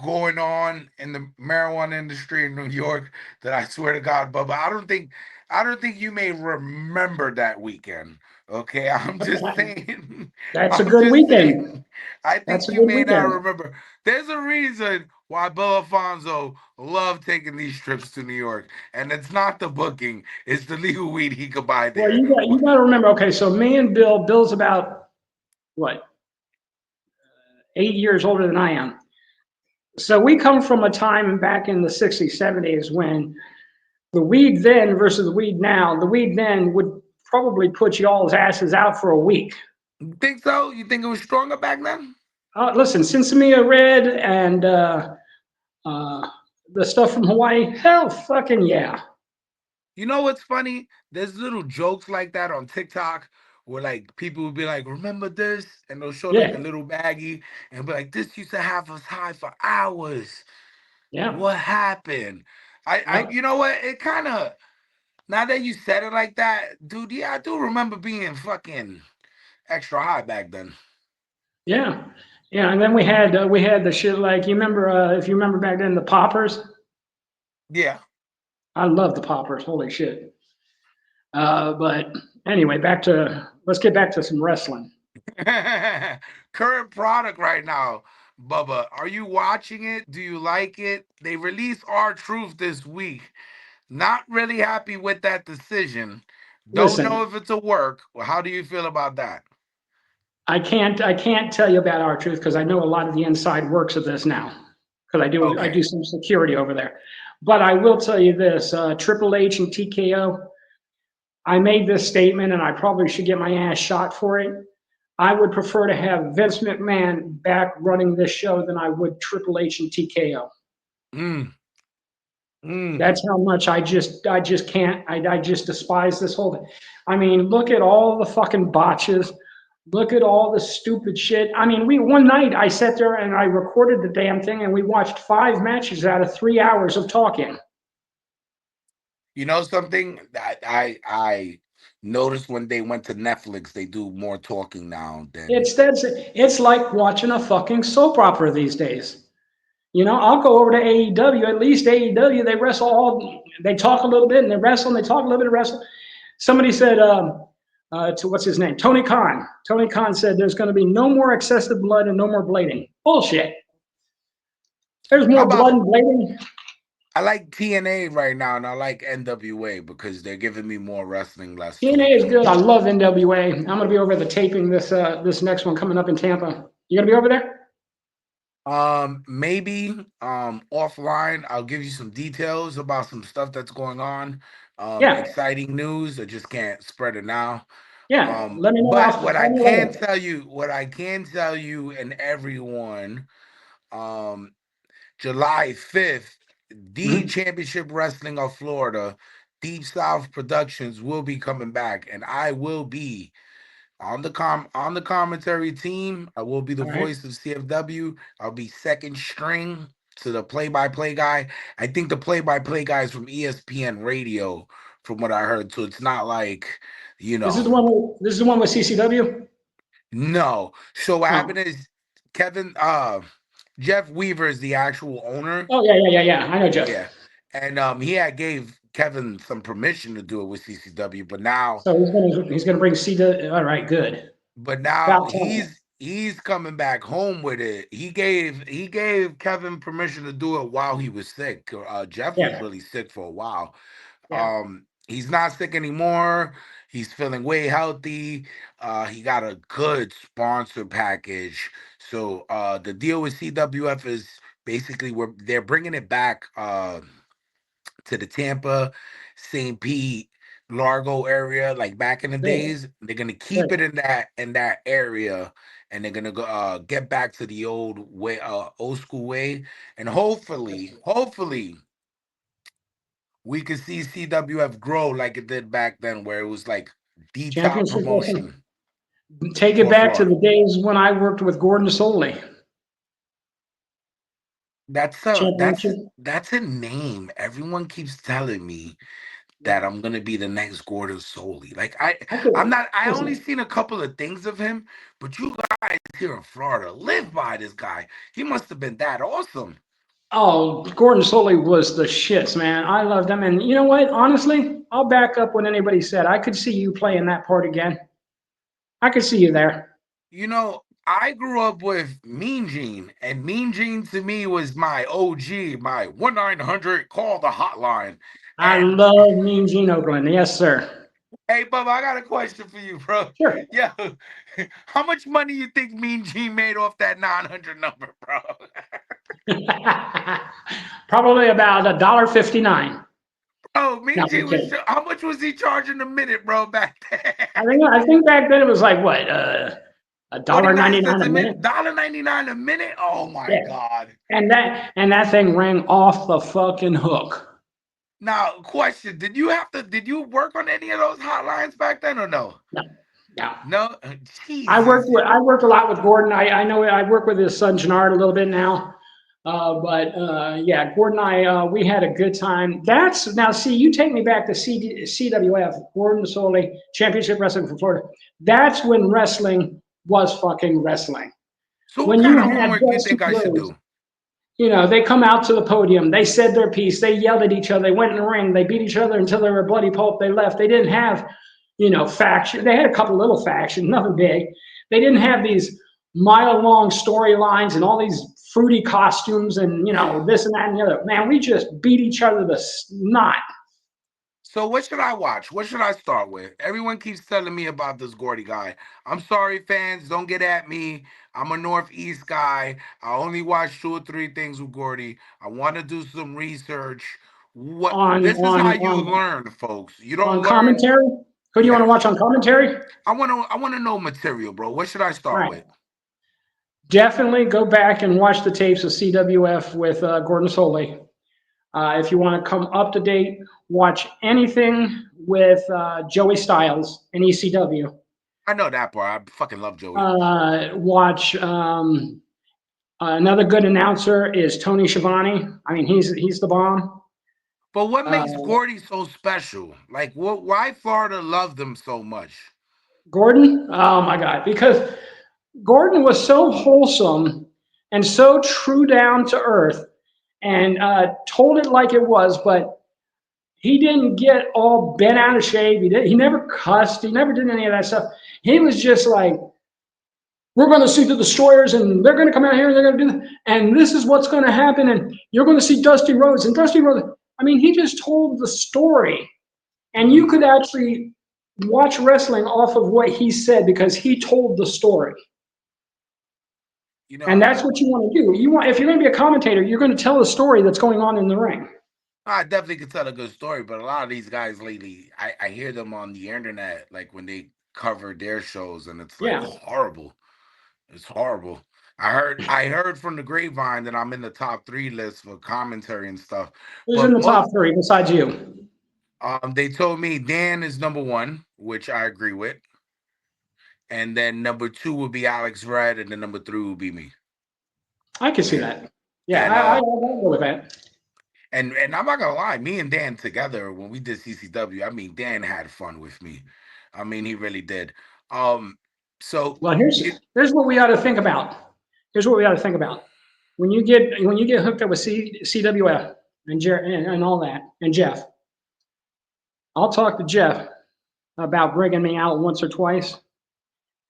going on in the marijuana industry in New York that I swear to God, Bubba, I don't think you may remember that weekend. Okay, I'm just saying, that's a I'm good just weekend. saying, I That's think a you good may not weekend. remember. There's a reason why Bill Alfonso loved taking these trips to New York, and it's not the booking; it's the legal weed he could buy Well, there. you got to remember. Okay, so me and Bill. Bill's about what 8 years older than I am. So we come from a time back in the '60s, '70s when the weed then versus the weed now. The weed then would probably put y'all's asses out for a week. You think so? You think it was stronger back then? Listen, Sinsemilla Red and uh, the stuff from Hawaii. Hell, fucking yeah, You know what's funny? There's little jokes like that on TikTok where like people would be like, "Remember this?" and they'll show like yeah, a little baggie and be like, "This used to have us high for hours. yeah, What happened?" yeah, you know what? It kind of, now that you said it like that, dude. Yeah, I do remember being fucking extra high back then. yeah, yeah. And then we had the shit like you remember if you remember back then the poppers. Yeah. I love the poppers. Holy shit. But anyway, back to let's get back to some wrestling. Current product right now, Bubba. Are you watching it? Do you like it? They released our truth this week. Not really happy with that decision. Don't know Listen, if it's a work. Well, how do you feel about that? I can't tell you about our truth because I know a lot of the inside works of this now because I Okay. do some security over there. But I will tell you this: Triple H and TKO. I made this statement, and I probably should get my ass shot for it. I would prefer to have Vince McMahon back running this show than I would Triple H and TKO. Mm, mm. That's how much I just can't I just despise this whole thing. I mean, look at all the fucking botches. Look at all the stupid shit. I mean, we one night I sat there and I recorded the damn thing and we watched 5 matches out of 3 hours of talking. You know something that I noticed when they went to Netflix, they do more talking now than. It's like watching a fucking soap opera these days. You know, I'll go over to AEW. At least AEW, they wrestle all. They talk a little bit and they wrestle and they talk a little bit of wrestle. Somebody said to what's his name, Tony Khan. Tony Khan said there's going to be no more excessive blood and no more blading. Bullshit. There's How more blood about, and blading. I like TNA right now and I like NWA because they're giving me more wrestling, less TNA is talking. good. I love NWA. I'm going to be over at the taping this next one coming up in Tampa. You going to be over there? Maybe offline I'll give you some details about some stuff that's going on. Yeah, Exciting news. I just can't spread it now. yeah. Let me know. But I'll call you later. what I can tell you and everyone, um, July 5th, the Mm-hmm. Championship Wrestling of Florida, Deep South Productions will be coming back, and I will be on the commentary team. I will be the All right. voice of CFW. I'll be second string to the play-by-play guy. I think the play-by-play guy is from ESPN Radio, from what I heard. So it's not like, you This is the know, one. This is the one with CCW. no. So what happened Oh, is Kevin Jeff Weaver is the actual owner. oh yeah, yeah, yeah, yeah. I know Jeff. Yeah. And he had gave Kevin some permission to do it with CCW, but now So he's gonna bring CW. All right, good. But now About time. he's coming back home with it. He gave Kevin permission to do it while he was sick. Jeff was Yeah, really sick for a while. yeah. He's not sick anymore. He's feeling way healthy. He got a good sponsor package. So the deal with CWF is Basically, they're bringing it back to the Tampa, St. Pete, Largo area, like back in the Good, days. They're gonna keep it good. in that area, and they're gonna go get back to the old way, old school way, and hopefully, we can see CWF grow like it did back then, where it was like the top Championship wrestling. promotion Take it for back to Florida. the days when I worked with Gordon Soley. That's Championship. that's a name. Everyone keeps telling me that I'm gonna be the next Gordon Soley. Like I could I'm not. I only listen. seen a couple of things of him, but you guys here in Florida live by this guy. He must have been that awesome. Oh, Gordon Soley was the shits, man. I loved him, and you know what? Honestly, I'll back up what anybody said. I could see you playing that part again. I could see you there. You know, I grew up with Mean Gene, and Mean Gene to me was my OG, my 1-900 call the hotline. I And love Mean Gene Oakland. Yes, sir. hey, Bubba, I got a question for you, bro. Sure. Yo, how much money you think Mean Gene made off that 900 number, bro? Probably about $1.59. Oh, No, Mean I'm Gene was kidding. how much was he charging a minute, bro, back then? I think back then it was like what, a dollar 49 ninety cents nine a a minute. minute, $1.99 a minute. Oh my Yeah, God. and that thing rang off the fucking hook. Now, question, did you work on any of those hotlines back then or no? No, no. No? I Jesus. worked with I worked a lot with Gordon. I know I work with his son Gennard a little bit now. But yeah, Gordon and I we had a good time. That's now see you take me back to CWF, Gordon Soley Championship Wrestling for Florida. That's when wrestling was fucking wrestling. So what When you kind of had homework you Dusty think I should Rhodes, do? they come out to the podium, they said their piece, they yelled at each other, they went in the ring, they beat each other until they were bloody pulp, they left. They didn't have, faction. They had a couple little factions, nothing big. They didn't have these mile long storylines and all these fruity costumes and, this and that and the other. Man, we just beat each other to snot. So what should I watch? What should I start with? Everyone keeps telling me about this Gordy guy. I'm sorry, fans. Don't get at me. I'm a Northeast guy. I only watch 2 or 3 things with Gordy. I want to do some research. What? on This is how on you on learn, folks. You on don't learn. commentary. Who do you want to Yes. watch on commentary? I want to know material, bro. What should I start Right. with? Definitely go back and watch the tapes of CWF with Gordon Soley. If you want to come up to date, watch anything with Joey Styles in ECW. I know that part. I fucking love Joey. Watch another good announcer is Tony Schiavone. I mean, he's the bomb. But what makes Uh, Gordy so special? Like, what? Why Florida loved him so much? Gordon, oh my God, because Gordon was so wholesome and so true down to earth and told it like it was, but he didn't get all bent out of shape. He never cussed. He never did any of that stuff. He was just like, we're going to see the destroyers and they're going to come out here and they're going to do that. And this is what's going to happen. And you're going to see Dusty Rhodes. And Dusty Rhodes, I mean, he just told the story. And you Mm, could actually watch wrestling off of what he said because he told the story. you know, And that's what you want to do. If you're going to be a commentator, you're going to tell the story that's going on in the ring. I definitely could tell a good story, but a lot of these guys lately, I hear them on the internet, like when they cover their shows, and it's like Yeah. horrible. It's horrible. I heard from the grapevine that I'm in the top 3 list for commentary and stuff. Who's in But the top three besides you? they told me Dan is number 1, which I agree with, and then number 2 would be Alex Red, and then number 3 would be me. I can see that. Yeah, And I go with that. and I'm not gonna lie, me and Dan together when we did CCW, I mean Dan had fun with me. I mean he really did. Um, so Well, you, here's what we ought to think about. Here's what we ought to think about. When you get hooked up with CWF and all that and Jeff, I'll talk to Jeff about bringing me out once or twice,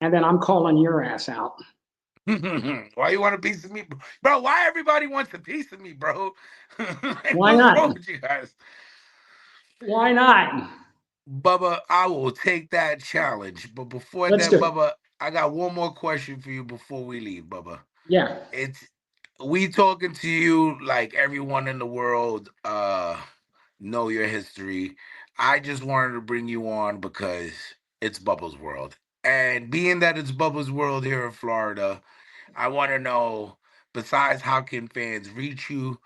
and then I'm calling your ass out. why you want a piece of me, bro? Why everybody wants a piece of me, bro? Like, Why what's not? wrong with you guys? Why not? Bubba, I will take that challenge. But before Let's that, do it. Bubba, I got one more question for you before we leave, Bubba. Yeah. It's we talking to you like everyone in the world know your history. I just wanted to bring you on because it's Bubba's World. And being that it's Bubba's World here in Florida, I want to know, besides how can fans reach you,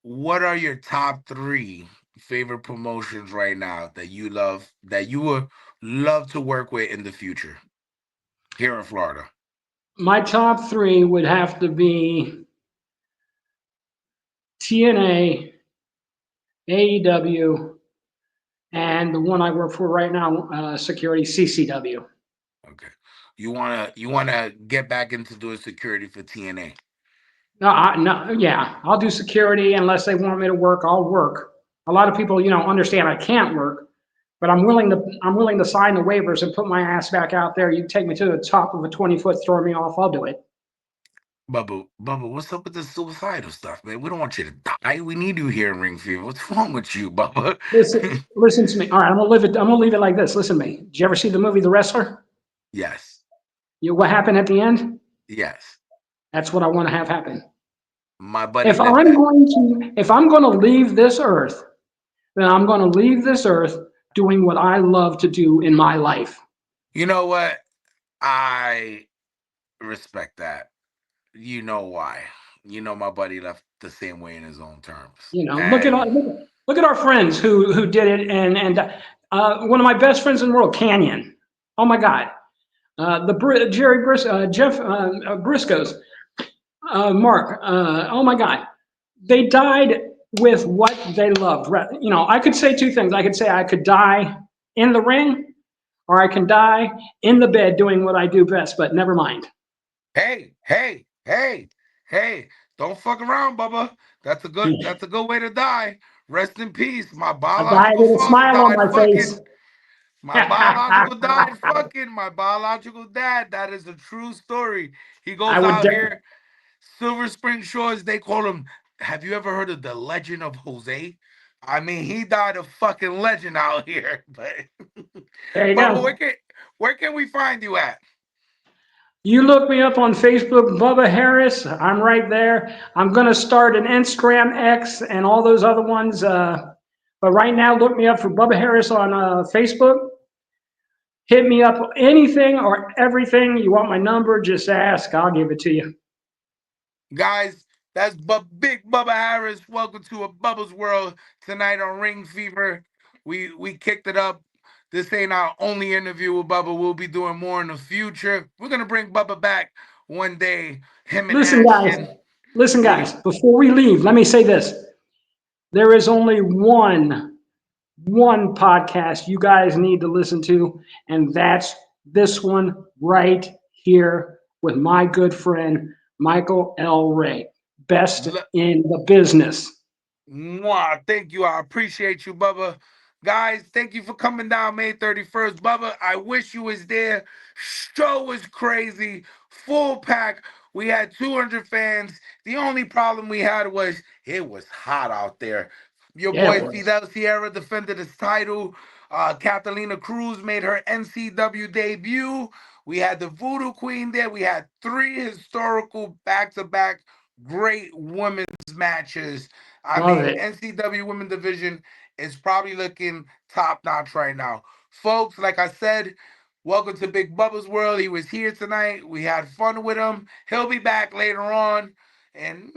what are your top three favorite promotions right now that you love, that you would love to work with in the future here in Florida? My top three would have to be TNA, AEW, and the one I work for right now, security, CCW. Okay. You wanna get back into doing security for TNA. No, yeah, I'll do security unless they want me to work. I'll work. A lot of people, understand I can't work, but I'm willing to sign the waivers and put my ass back out there. You take me to the top of a 20-foot, throw me off. I'll do it. Bubba, what's up with this suicidal stuff, man? We don't want you to die. We need you here in Ring Fever. What's wrong with you, Bubba? Listen to me. All right, I'm gonna live it. I'm gonna leave it like this. Listen to me. Did you ever see the movie The Wrestler? Yes. What happened at the end? Yes. That's what I want to have happen. My buddy If lived I'm that. going to, if I'm going to leave this earth, then I'm going to leave this earth doing what I love to do in my life. You know what? I respect that. You know why. You know my buddy left the same way in his own terms. Look at And look at our friends who did it, and one of my best friends in the world, Canyon. Oh my God, Jeff Briscoes, Mark. Oh my God, they died with what they loved. I could say two things. I could say I could die in the ring, or I can die in the bed doing what I do best. But never mind. hey, don't fuck around, Bubba. That's a good way to die. Rest in peace. My I died biological with a father smile on died my face. fucking. My biological died fucking. My biological dad. That is a true story. He I goes would. out here, Silver Spring Shores. They call him. Have you ever heard of the Legend of Jose? I mean, he died a fucking legend out here. But There you Bubba, go. where can we find you at? You look me up on Facebook, Bubba Harris. I'm right there. I'm going to start an Instagram X and all those other ones. But right now, look me up for Bubba Harris on Facebook. Hit me up, anything or everything. You want my number, just ask. I'll give it to you. Guys, that's Big Bubba Harris. Welcome to a Bubba's World tonight on Ring Fever. We kicked it up. This ain't our only interview with Bubba. We'll be doing more in the future. We're gonna bring Bubba back one day. Him and Listen, guys. Ashton. Listen, We guys. Before we leave, let me say this. There is only one podcast you guys need to listen to, and that's this one right here with my good friend Michael L. Ray, best in the business. Mwah, thank you. I appreciate you, Bubba. Guys, thank you for coming down May 31st. Bubba, I wish you was there. Show was crazy. Full pack. We had 200 fans. The only problem we had was it was hot out there. Your Yeah, it boy was. Fidel Sierra defended his title. Catalina Cruz made her NCW debut. We had the Voodoo Queen there. We had three historical back-to-back great women's matches. I Love mean, it. NCW Women Division is probably looking top notch right now. Folks, like I said, welcome to Big Bubba's World. He was here tonight. We had fun with him. He'll be back later on. And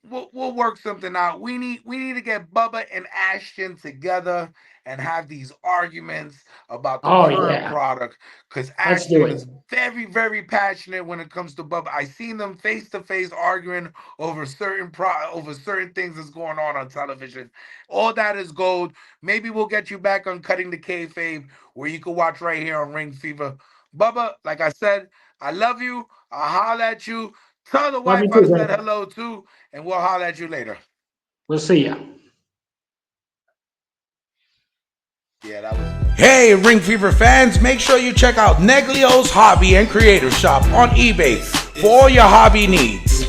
we'll work something out. We need to get Bubba and Ashton together and have these arguments about the Oh, current yeah. product. Because Let's do Ashton it. is very, very passionate when it comes to Bubba. I seen them face to face arguing over certain things that's going on television. All that is gold. Maybe we'll get you back on Cutting the Kayfabe, where you can watch right here on Ring Fever. Bubba, like I said, I love you. I'll holler at you. Tell the Love you wife I too, said bro. hello too, and we'll holler at you later. We'll see ya. Yeah, that was. Hey, Ring Fever fans, make sure you check out Neglio's Hobby and Creator Shop on eBay for all your hobby needs.